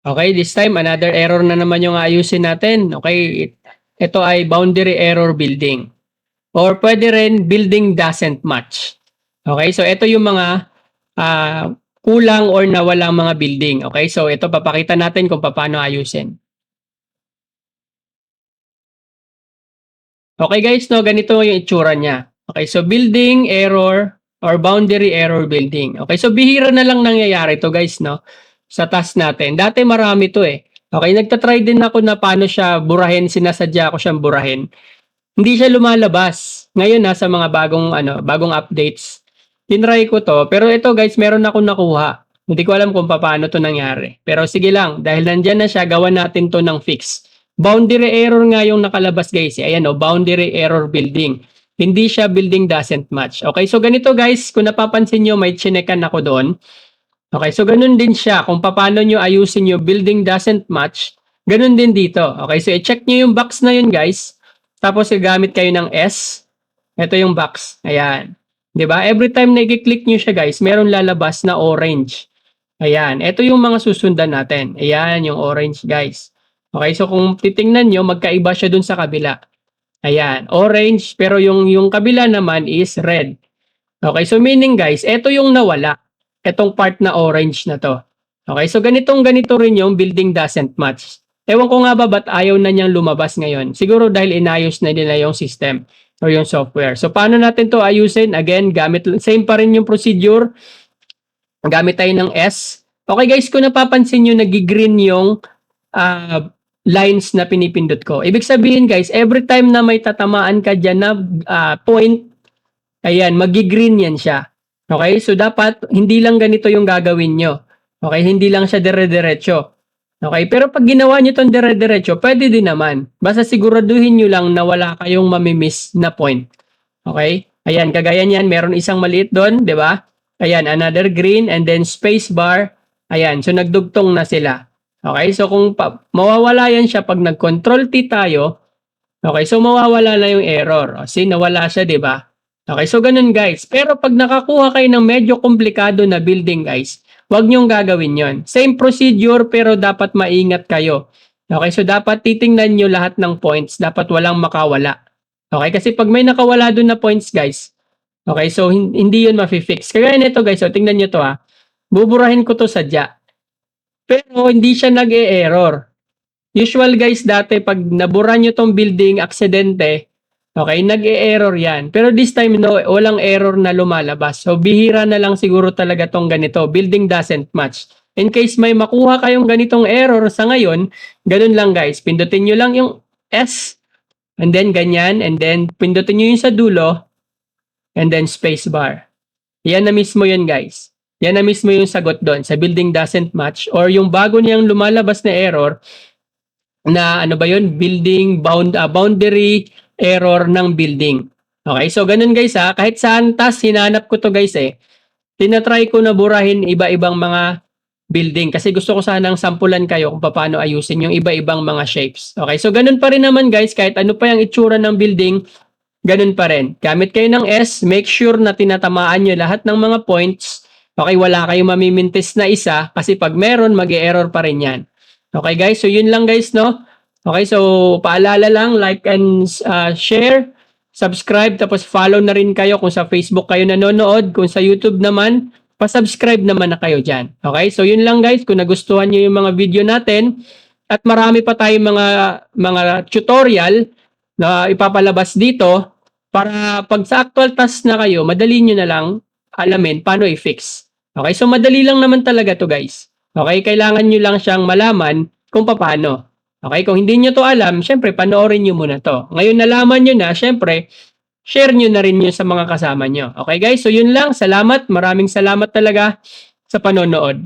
Okay, this time another error na naman yung ayusin natin. Okay, ito ay boundary error building. Or pwede rin building doesn't match. Okay, so ito yung mga kulang or nawalang mga building. Okay, so ito papakita natin kung paano ayusin. Okay guys, no, ganito yung itsura niya. Okay, so building error or boundary error building. Okay, so bihira na lang nangyayari to guys, no, sa task natin. Dati marami to eh. Okay, nagtatry din ako na paano siya burahin, sinasadya ko siyang burahin. Hindi siya lumalabas. Ngayon nasa mga bagong updates. Tinry ko to, pero ito guys, meron ako nakuha. Hindi ko alam kung paano to nangyari. Pero sige lang, dahil nandyan na siya, gawan natin to ng fix. Boundary error nga yung nakalabas guys. Ayan o, boundary error building. Hindi siya building doesn't match. Okay, so ganito guys, kung napapansin nyo, may chinekan ako doon. Okay, so ganun din siya. Kung paano nyo ayusin yung building doesn't match, ganun din dito. Okay, so i-check nyo yung box na yun guys. Tapos gagamit kayo ng S. Ito yung box. Ayan. 'Di ba? Every time na i-click niyo siya, guys, meron lalabas na orange. Ayan. Ito yung mga susundan natin. Ayan, yung orange, guys. Okay, so kung titingnan niyo, magkaiba siya dun sa kabila. Ayan, orange, pero yung kabila naman is red. Okay, so meaning guys, ito yung nawala. Itong part na orange na to. Okay, so ganito rin yung building doesn't match. Ewan ko nga ba ba't ayaw na niyang lumabas ngayon. Siguro dahil inayos na nila yung system or yung software. So paano natin to ayusin? Again, same pa rin yung procedure. Gamit tayo ng S. Okay guys, kung napapansin nyo, nag-green yung lines na pinipindot ko. Ibig sabihin guys, every time na may tatamaan ka dyan na point, ayan, magi-green yan siya. Okay? So, dapat, hindi lang ganito yung gagawin nyo. Okay? Hindi lang siya dire-diretso. Okay? Pero pag ginawa nyo itong dire-diretso, pwede din naman. Basta siguraduhin nyo lang na wala kayong mamimiss na point. Okay? Ayan, kagaya niyan, meron isang maliit doon, di ba? Ayan, another green, and then space bar. Ayan, so nagdugtong na sila. Okay? So, kung mawawala yan siya pag nag-control T tayo, okay? So, mawawala na yung error. O, see, nawala siya, di ba? Okay, so ganun guys. Pero pag nakakuha kayo ng medyo komplikado na building guys, huwag nyong gagawin yon. Same procedure pero dapat maingat kayo. Okay, so dapat titingnan nyo lahat ng points. Dapat walang makawala. Okay, kasi pag may nakawala dun na points guys, okay, so hindi yun mafi-fix. Kaya nito guys, so tingnan nyo to ha. Buburahin ko to sadya. Pero hindi siya nag-e-error. Usual guys, dati pag nabura nyo tong building, aksidente, okay, nag-e-error yan. Pero this time, no, walang error na lumalabas. So, bihira na lang siguro talaga tong ganito. Building doesn't match. In case may makuha kayong ganitong error sa ngayon, ganun lang guys. Pindutin nyo lang yung S, and then ganyan, and then pindutin nyo yung sa dulo, and then space bar. Yan na mismo yun guys. Yan na mismo yung sagot doon sa building doesn't match or yung bago niyang lumalabas na error na ano ba yun? Building boundary error ng building. Okay, so ganun guys ha. Kahit saan task hinanap ko to guys eh. Tinatry ko na burahin iba-ibang mga building kasi gusto ko sanang sampulan kayo kung paano ayusin yung iba-ibang mga shapes. Okay, so ganun pa rin naman guys, kahit ano pa yung itsura ng building, ganun pa rin. Gamit kayo ng S, make sure na tinatamaan nyo lahat ng mga points. Okay, wala kayong mamimintis na isa kasi pag meron, mag-e-error pa rin yan. Okay guys, so yun lang guys, no? Okay, so paalala lang, like and share, subscribe, tapos follow na rin kayo kung sa Facebook kayo nanonood, kung sa YouTube naman, pa-subscribe naman na kayo dyan. Okay, so yun lang guys, kung nagustuhan nyo yung mga video natin, at marami pa tayong mga tutorial na ipapalabas dito, para pag sa actual task na kayo, madali nyo na lang alamin paano i-fix. Okay, so madali lang naman talaga to guys. Okay, kailangan nyo lang siyang malaman kung paano. Okay, kung hindi nyo to alam, syempre panoorin nyo muna to. Ngayon nalaman nyo na, syempre, share nyo na rin yun sa mga kasama nyo. Okay guys, so yun lang. Salamat. Maraming salamat talaga sa panonood.